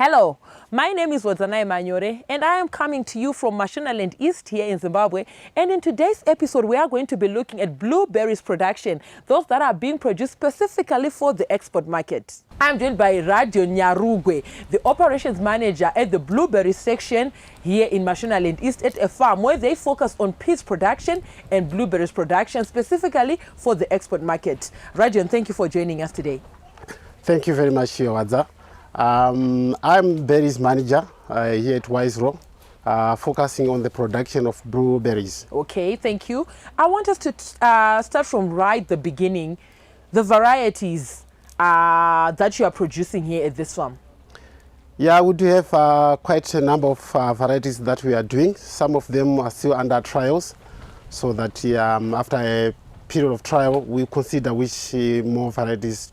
Hello, my name is Watsapp and I am coming to you from Mashonaland East here in Zimbabwe. And in today's episode, we are going to be looking at blueberries production, those that are being produced specifically for the export market. I'm joined by Radio Nyarugwe, the operations manager at the blueberry section here in Mashonaland East at a farm where they focus on peas production and blueberries production specifically for the export market. Rajon, thank you for joining us today. Thank you very much, Wadza. I'm berries manager here at Wisero, focusing on the production of blueberries. Okay, thank you. I want us to start from right the beginning, the varieties that you are producing here at this farm. Yeah, we do have quite a number of varieties that we are doing. Some of them are still under trials, so that after a period of trial, we consider which more varieties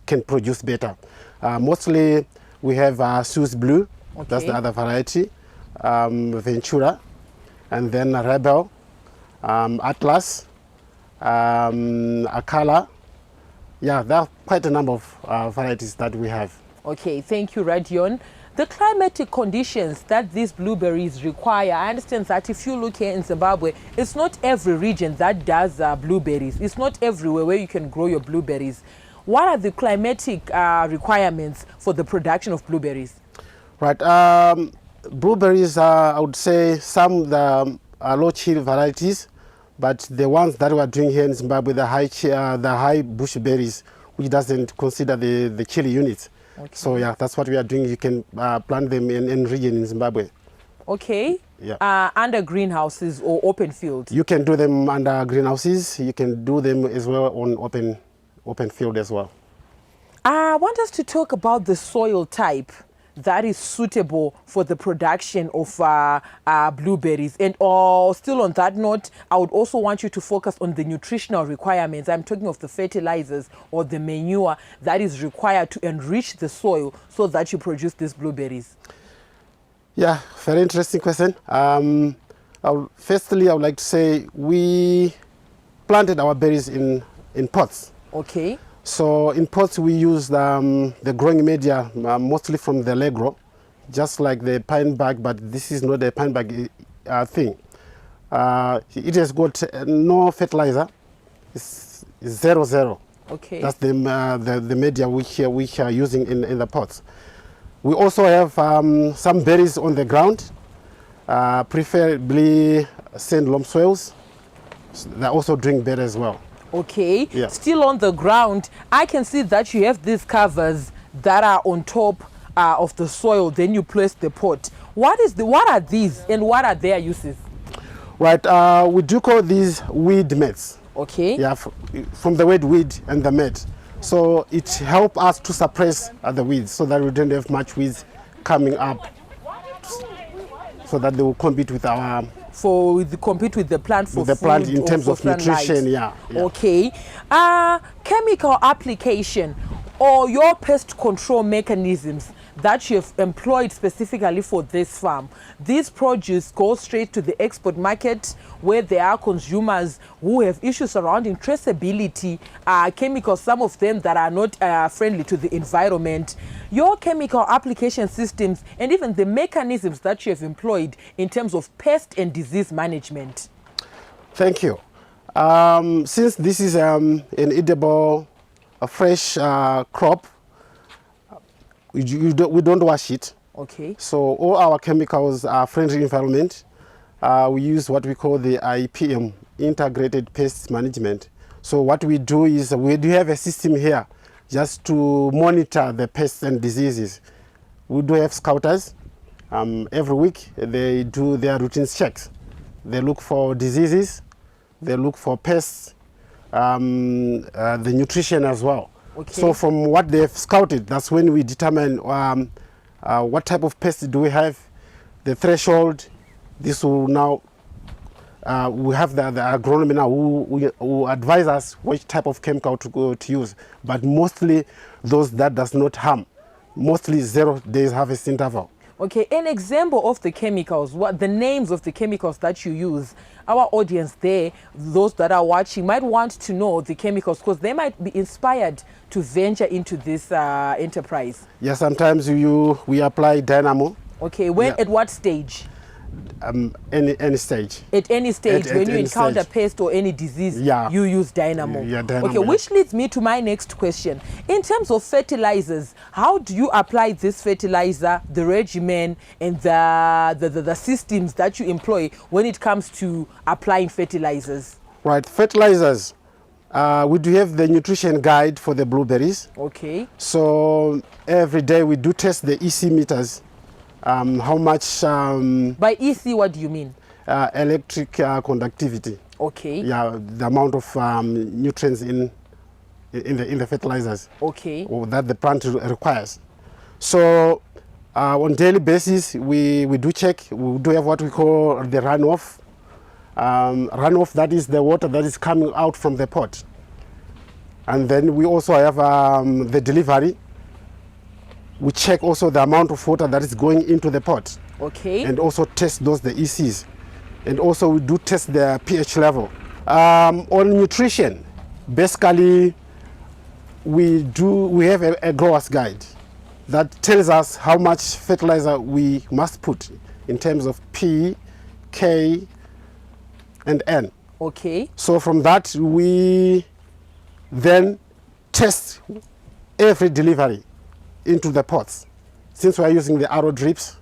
can produce better. Mostly we have Swiss Blue, okay. That's the other variety, Ventura, and then Rebel, Atlas, Akala. Yeah, there are quite a number of varieties that we have. Okay, thank you, Radion. The climatic conditions that these blueberries require, I understand that if you look here in Zimbabwe, it's not every region that does blueberries. It's not everywhere where you can grow your blueberries. What are the climatic requirements for the production of blueberries? Right. Blueberries, I would say some are low chill varieties, but the ones that we are doing here in Zimbabwe, the high bush berries, which doesn't consider the chilly units. Okay. So yeah, that's what we are doing. You can plant them in region in Zimbabwe. Okay. Yeah. Under greenhouses or open field? You can do them under greenhouses. You can do them as well on open field as well. I want us to talk about the soil type that is suitable for the production of blueberries. And still on that note, I would also want you to focus on the nutritional requirements. I'm talking of the fertilizers or the manure that is required to enrich the soil so that you produce these blueberries. Yeah, very interesting question. Firstly, I would like to say we planted our berries in pots. Okay. So in pots we use the growing media mostly from the Allegro, just like the pine bag, but this is not a pine bag thing. It has got no fertilizer. It's 0-0. Okay. That's the media which are using in the pots. We also have some berries on the ground, preferably sand loam soils. They're also doing better as well. Okay, yeah. Still on the ground, I can see that you have these covers that are on top of the soil, then you place the pot. What are these and what are their uses? Right, we do call these weed mats. Okay. Yeah, from the word weed and the mat. So it helps us to suppress the weeds so that we don't have much weeds coming up, so that they will compete with our compete with the plant for with the food plant in terms of nutrition. Yeah. Okay. Chemical application or your pest control mechanisms that you've employed specifically for this farm. This produce goes straight to the export market where there are consumers who have issues surrounding traceability, chemicals, some of them that are not friendly to the environment. Your chemical application systems and even the mechanisms that you have employed in terms of pest and disease management. Thank you. Since this is an edible, fresh crop, we don't wash it. Okay. So all our chemicals are friendly environment. We use what we call the IPM, Integrated Pest Management. So what we do is we do have a system here just to monitor the pests and diseases. We do have scouters. Every week they do their routine checks. They look for diseases, they look for pests, the nutrition as well. Okay. So from what they've scouted, that's when we determine what type of pest do we have, the threshold. This will now, we have the agronomy now who advise us which type of chemical to use, but mostly those that does not harm, mostly 0 days harvest interval. Okay, an example of the chemicals, what the names of the chemicals that you use, our audience there, those that are watching, might want to know the chemicals because they might be inspired to venture into this enterprise. Yeah, sometimes we apply dynamo. Okay, when Yeah. at what stage? Any stage. At any stage, At when you any encounter stage. pest or any disease, Yeah. you use dynamo. Yeah, dynamo, Okay, yeah. which leads me to my next question. In terms of fertilizers, how do you apply this fertilizer, the regimen, and the systems that you employ when it comes to applying fertilizers? Right, fertilizers. We do have the nutrition guide for the blueberries. Okay, So every day we do test the EC meters. How much by EC, what do you mean? electric conductivity. Okay, Yeah, the amount of nutrients in the fertilizers okay, or that the plant requires. So on daily basis, we do check. We do have what we call the runoff. Runoff, that is the water that is coming out from the pot. And then we also have the delivery. We check also the amount of water that is going into the pot. okay. And also test the ECs. And also we do test the pH level. On nutrition, basically we have a grower's guide that tells us how much fertilizer we must put in terms of P, K, and N. Okay, So from that we then test every delivery into the pots. Since we are using the arrow drips,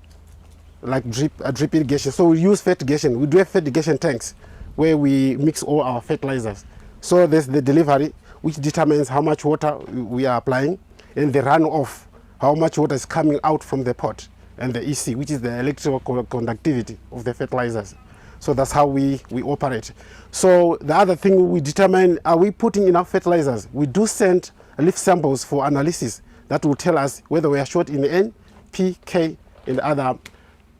like drip irrigation, so we use fertigation. We do have fertigation tanks where we mix all our fertilizers. So there's the delivery, which determines how much water we are applying, and the runoff, how much water is coming out from the pot, and the EC, which is the electrical conductivity of the fertilizers. So that's how we operate. So the other thing we determine, are we putting enough fertilizers? We do send leaf samples for analysis that will tell us whether we are short in N, P, K, and other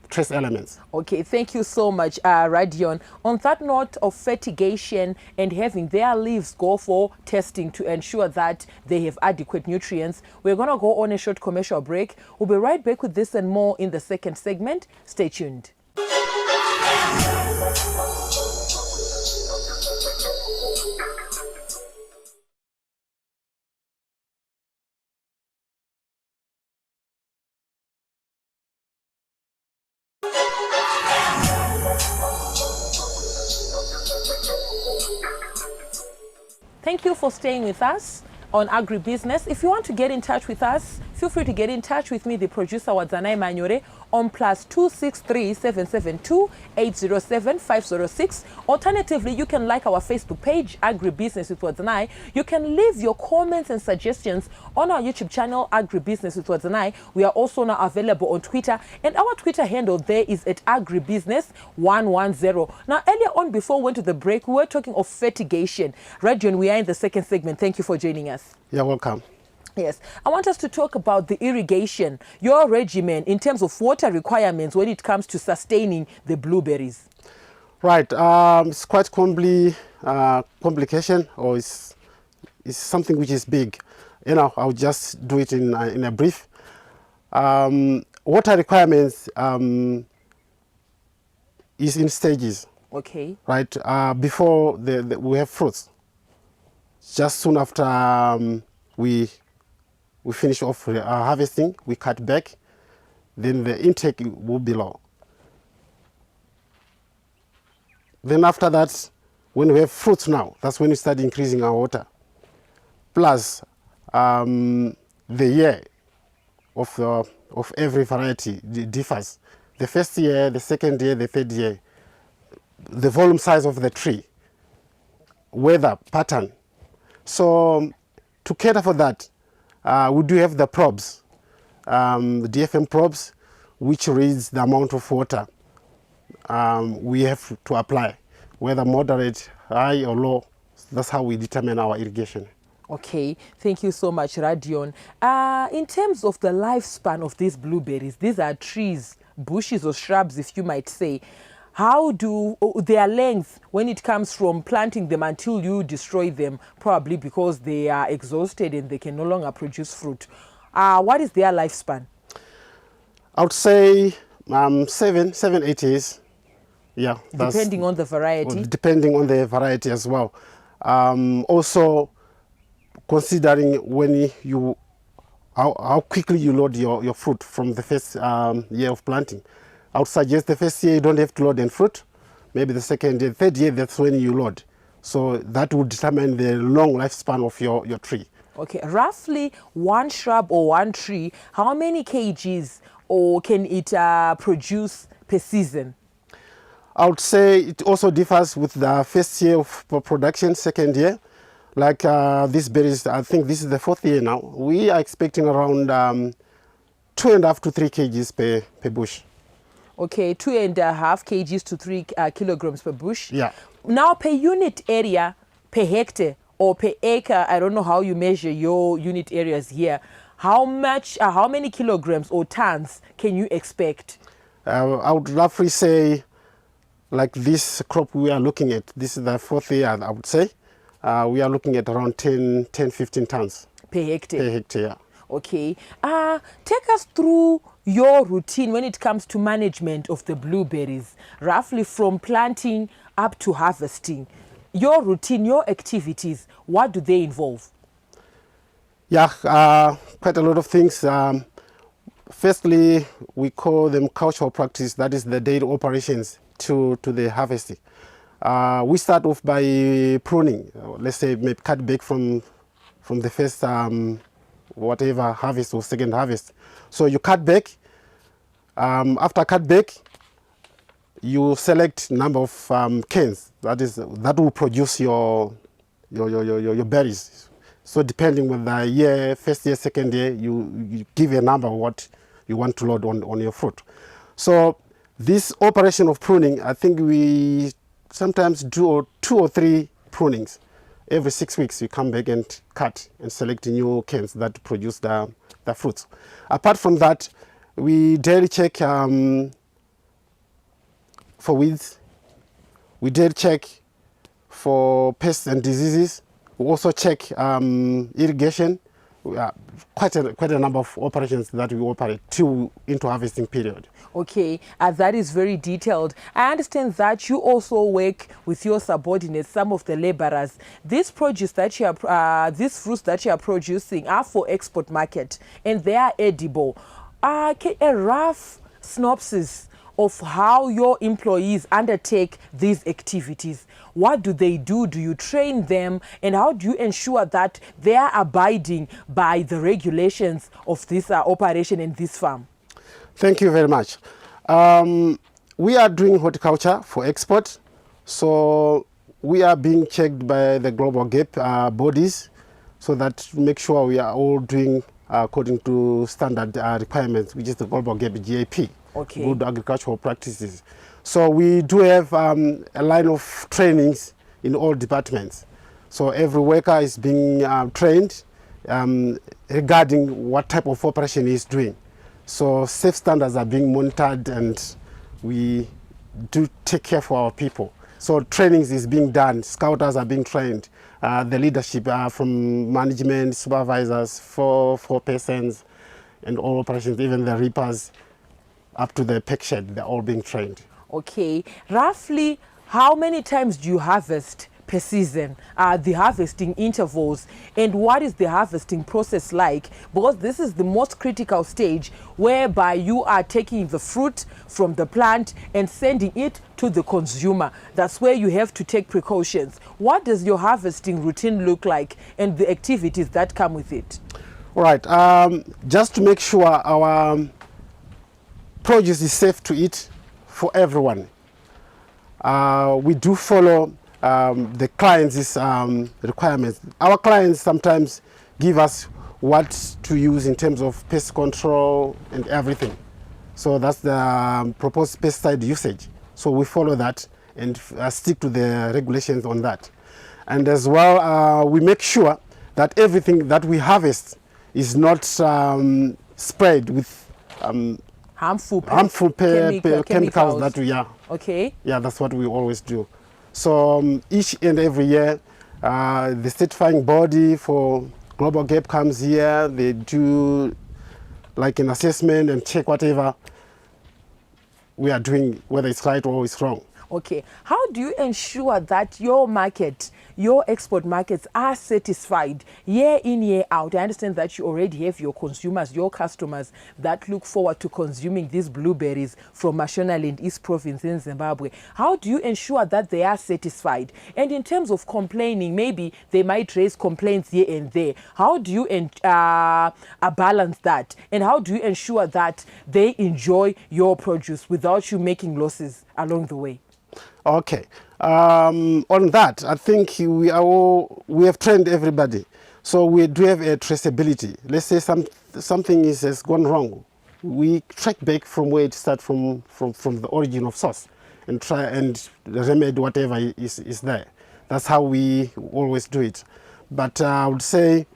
trace elements. okay, thank you so much, Radion. On that note of fertigation and having their leaves go for testing to ensure that they have adequate nutrients, we're going to go on a short commercial break. We'll be right back with this and more in the second segment. Stay tuned. Thank you for staying with us on Agribusiness. If you want to get in touch with us, feel free to get in touch with me, the producer Wadzanai Manyore, on +263 772 807 506. Alternatively, you can like our Facebook page, Agribusiness with Wadzanai. You can leave your comments and suggestions on our YouTube channel, Agribusiness with Wadzanai. We are also now available on Twitter, and our Twitter handle there is at Agribusiness110. Now, earlier on, before we went to the break, we were talking of fertigation. Radion, we are in the second segment. Thank you for joining us. You're welcome. Yes, I want us to talk about the irrigation, your regimen in terms of water requirements when it comes to sustaining the blueberries. Right, it's quite complication, or it's something which is big. You know, I'll just do it in a brief. Water requirements is in stages. Okay. Right, before we have fruits. Just soon after we finish off harvesting, we cut back, then the intake will be low. Then after that, when we have fruits now, that's when we start increasing our water. Plus, the year of every variety differs. The first year, the second year, the third year, the volume size of the tree, weather pattern. So to cater for that, we do have the probes, the DFM probes, which reads the amount of water we have to apply, whether moderate, high or low. That's how we determine our irrigation. Okay, thank you so much, Radion. In terms of the lifespan of these blueberries, these are trees, bushes or shrubs, if you might say. How do their length when it comes from planting them until you destroy them, probably because they are exhausted and they can no longer produce fruit? What is their lifespan? I would say 7, 8 years. Yeah, depending on the variety. Depending on the variety as well. Also, considering when you how quickly you load your fruit from the first year of planting. I would suggest the first year you don't have to load any fruit. Maybe the second year, third year, that's when you load. So that would determine the long lifespan of your tree. Okay, roughly one shrub or one tree, how many kgs or can it produce per season? I would say it also differs with the first year of production, second year. Like these berries, I think this is the fourth year now. We are expecting around 2.5 to 3 kgs per bush. Okay, 2.5 kgs to 3 kilograms per bush. Yeah. Now, per unit area, per hectare or per acre, I don't know how you measure your unit areas here. How many kilograms or tons can you expect? I would roughly say, like this crop we are looking at, this is the fourth year, I would say. We are looking at around 10-15 tons. Per hectare? Per hectare, yeah. Okay. Take us through your routine when it comes to management of the blueberries, roughly from planting up to harvesting. Your routine, your activities, what do they involve? Yeah, quite a lot of things. Firstly, we call them cultural practice, that is the daily operations to the harvesting. We start off by pruning, let's say maybe cut back from the first whatever harvest or second harvest. So you cut back. After cut back, you select number of canes. That will produce your berries. So depending on the year, first year, second year, you give a number of what you want to load on your fruit. So this operation of pruning, I think we sometimes do 2 or 3 prunings. Every 6 weeks, you come back and cut and select new canes that produce the fruits. Apart from that, we daily check for weeds. We daily check for pests and diseases. We also check irrigation. Quite a number of operations that we operate into harvesting period. Okay, that is very detailed. I understand that you also work with your subordinates, some of the laborers. These produce that you are, these fruits that you are producing are for export market, and they are edible. A rough synopsis of how your employees undertake these activities. What do they do? Do you train them? And how do you ensure that they are abiding by the regulations of this operation in this farm? Thank you very much. We are doing horticulture for export. So we are being checked by the Global Gap bodies so that to make sure we are all doing according to standard requirements, which is the Global Gap GAP. Okay. Good agricultural practices. So we do have a line of trainings in all departments. So every worker is being trained regarding what type of operation he is doing. So safe standards are being monitored, and we do take care for our people. So trainings is being done, scouters are being trained, the leadership from management, supervisors, four persons, and all operations, even the reapers, up to the pack shed, they're all being trained. Okay, roughly how many times do you harvest per season? The harvesting intervals, and what is the harvesting process like? Because this is the most critical stage whereby you are taking the fruit from the plant and sending it to the consumer. That's where you have to take precautions. What does your harvesting routine look like, and the activities that come with it? All right, just to make sure our produce is safe to eat for everyone, we do follow the clients' requirements. Our clients sometimes give us what to use in terms of pest control and everything. So that's the proposed pesticide usage. So we follow that and stick to the regulations on that. And as well, we make sure that everything that we harvest is not sprayed with harmful chemicals that we are. Okay. Yeah, that's what we always do. So each and every year, the certifying body for Global Gap comes here. They do like an assessment and check whatever we are doing, whether it's right or it's wrong. Okay. How do you ensure that your market, your export markets are satisfied year in, year out? I understand that you already have your consumers, your customers that look forward to consuming these blueberries from Mashonaland East Province in Zimbabwe. How do you ensure that they are satisfied? And in terms of complaining, maybe they might raise complaints here and there. How do you balance that? And how do you ensure that they enjoy your produce without you making losses along the way? Okay. On that, I think we have trained everybody. So we do have a traceability. Let's say something has gone wrong. We track back from where it starts from the origin of source and try and remedy whatever is there. That's how we always do it. But I would say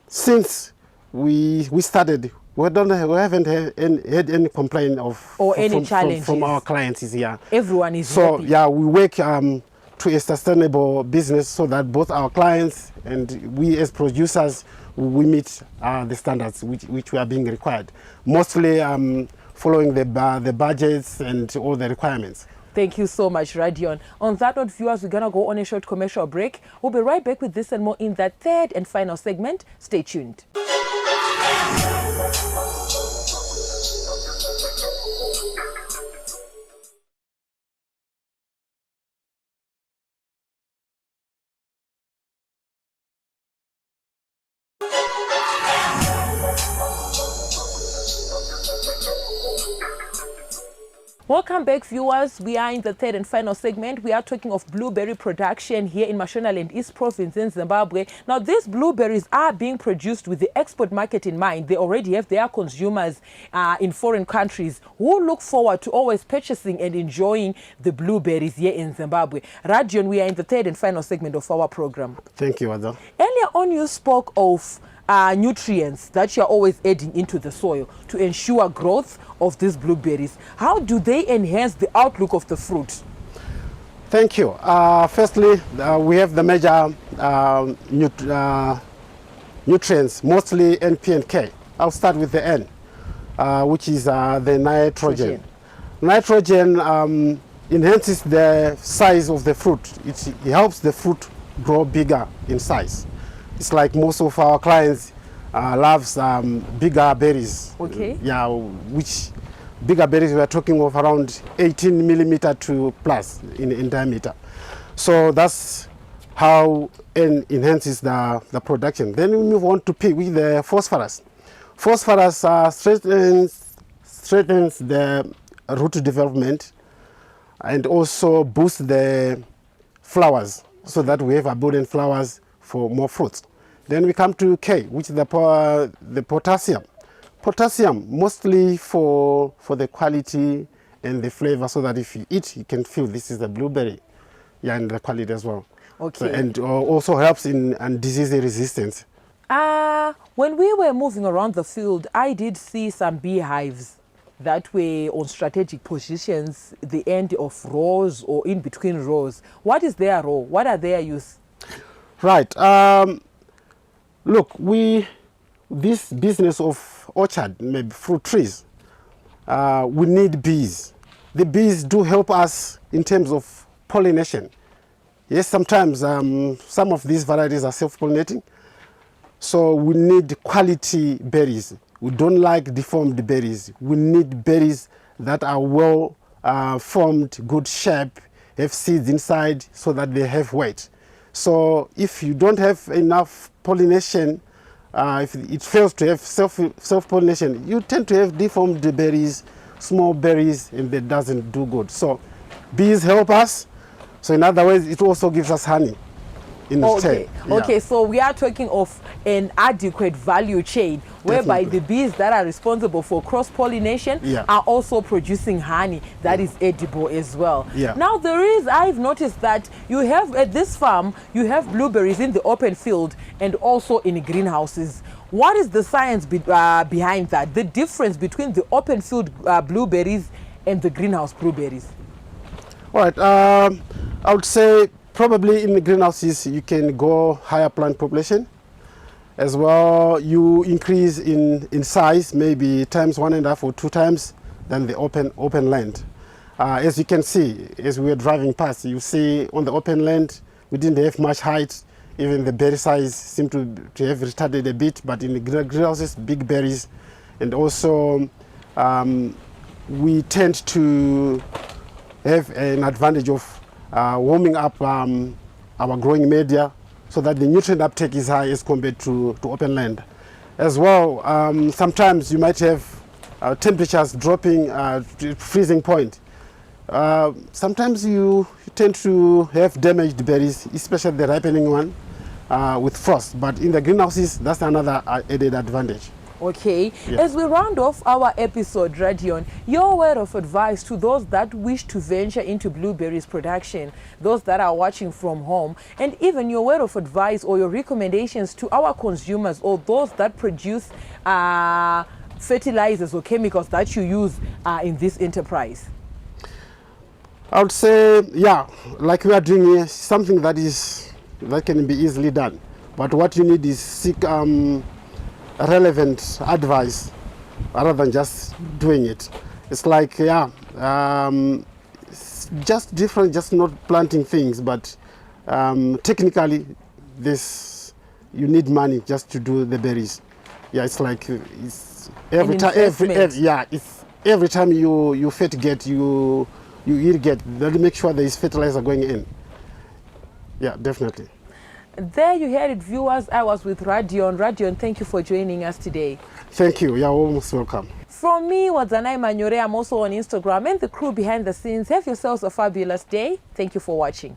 since we started, we haven't had any complaint of or any challenges from our clients. Yeah, everyone is so happy. Yeah, we work to a sustainable business so that both our clients and we as producers, we meet the standards which we are being required. Mostly following the budgets and all the requirements. Thank you so much, Radion. On that note, viewers, we're going to go on a short commercial break. We'll be right back with this and more in that third and final segment. Stay tuned. Welcome back, viewers. We are in the third and final segment. We are talking of blueberry production here in Mashonaland East Province in Zimbabwe. Now, these blueberries are being produced with the export market in mind. They already have their consumers in foreign countries who look forward to always purchasing and enjoying the blueberries here in Zimbabwe. Radion, we are in the third and final segment of our program. Thank you, Ada. Earlier on, you spoke of nutrients that you're always adding into the soil to ensure growth of these blueberries. How do they enhance the outlook of the fruit? Thank you. Firstly, we have the major nutrients, mostly N, P, and K. I'll start with the N, which is the nitrogen. Nitrogen enhances the size of the fruit. It helps the fruit grow bigger in size. It's like most of our clients loves bigger berries. Okay. Yeah, which bigger berries we are talking of around 18 millimeter to plus in diameter. So that's how N enhances the production. Then we move on to P with the phosphorus. Phosphorus strengthens the root development and also boosts the flowers so that we have abundant flowers for more fruits. Then we come to K, which is the potassium. Potassium mostly for the quality and the flavor, so that if you eat, you can feel this is a blueberry. Yeah, and the quality as well. Okay. So, and also helps in disease resistance. When we were moving around the field, I did see some beehives that were on strategic positions, the end of rows or in between rows. What is their role? What are their use? Right. Look, this business of orchard, maybe fruit trees, we need bees. The bees do help us in terms of pollination. Yes, sometimes some of these varieties are self-pollinating, so we need quality berries. We don't like deformed berries. We need berries that are well formed, good shape, have seeds inside so that they have weight. So if you don't have enough pollination, if it fails to have self-pollination, you tend to have deformed berries, small berries, and that doesn't do good. So bees help us. So in other words, it also gives us honey in the tail. Yeah. Okay, so we are talking of an adequate value chain whereby Definitely. the bees that are responsible for cross-pollination are also producing honey that is edible as well. Yeah. Now I've noticed that you have at this farm, you have blueberries in the open field and also in greenhouses. What is the science behind that? The difference between the open field blueberries and the greenhouse blueberries? All right, I would say probably in the greenhouses you can go higher plant population. As well, you increase in size, maybe times 1.5 or 2 times than the open land. As you can see, as we were driving past, you see on the open land, we didn't have much height. Even the berry size seemed to have retarded a bit, but in the greenhouses, big berries. And also, we tend to have an advantage of warming up our growing media so that the nutrient uptake is high as compared to open land. As well, sometimes you might have temperatures dropping to freezing point. Sometimes you tend to have damaged berries, especially the ripening one, with frost. But in the greenhouses, that's another added advantage. Okay, Yeah. as we round off our episode, Radion, your word of advice to those that wish to venture into blueberries production, those that are watching from home, and even your word of advice or your recommendations to our consumers or those that produce fertilizers or chemicals that you use in this enterprise. I would say, yeah, like we are doing here, something that can be easily done. But what you need is seek relevant advice rather than just doing it. It's like, yeah, it's just different, just not planting things, but technically, you need money just to do the berries. Yeah, it's like it's every time, every time you fertigate, you irrigate, then make sure there is fertilizer going in. Yeah, definitely. There you heard it, viewers. I was with Radion. Radion, thank you for joining us today. Thank you. You're almost welcome. From me, Wadzanai Manyore, I'm also on Instagram, and the crew behind the scenes. Have yourselves a fabulous day. Thank you for watching.